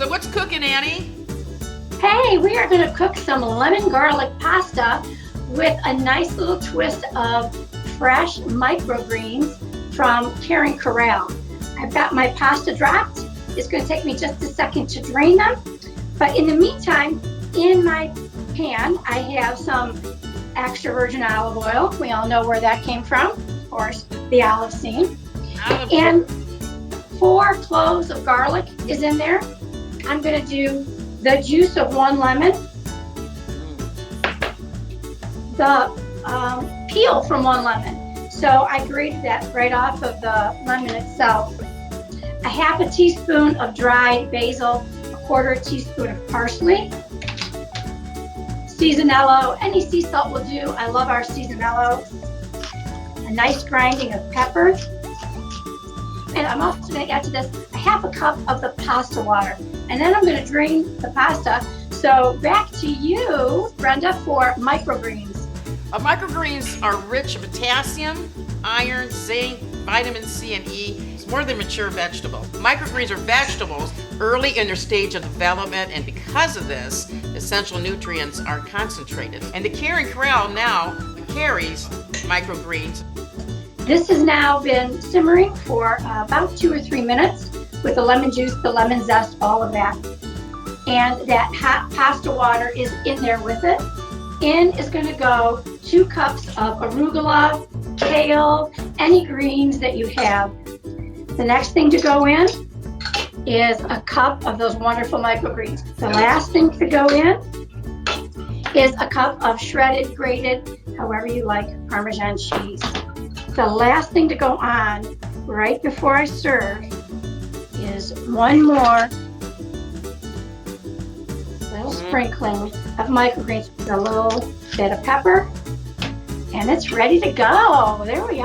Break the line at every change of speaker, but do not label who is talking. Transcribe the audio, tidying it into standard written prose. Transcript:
So what's cooking, Annie?
Hey, we are going to cook some lemon garlic pasta with a nice little twist of fresh microgreens from Karen Corral. I've got my pasta dropped. It's going to take me just a second to drain them. But in the meantime, in my pan, I have some extra virgin olive oil. We all know where that came from, of course, the olive scene. And 4 cloves of garlic is in there. I'm going to do the juice of 1 lemon, the peel from 1 lemon. So I grated that right off of the lemon itself. A half a teaspoon of dried basil, a quarter teaspoon of parsley, seasonello, any sea salt will do. I love our seasonello. A nice grinding of pepper. And I'm also going to add to this a half a cup of the pasta water. And then I'm going to drain the pasta. So back to you, Brenda, for microgreens.
Microgreens are rich in potassium, iron, zinc, vitamin C, and E. It's more than mature vegetable. Microgreens are vegetables early in their stage of development, and because of this, essential nutrients are concentrated. And the Karen Corral now carries microgreens.
This has now been simmering for about 2 or 3 minutes with the lemon juice, the lemon zest, all of that. And that hot pasta water is in there with it. In is going to go 2 cups of arugula, kale, any greens that you have. The next thing to go in is a cup of those wonderful microgreens. The last thing to go in is a cup of shredded, grated, however you like, Parmesan cheese. The last thing to go on right before I serve is 1 more little sprinkling of microgreens with a little bit of pepper, and it's ready to go. There we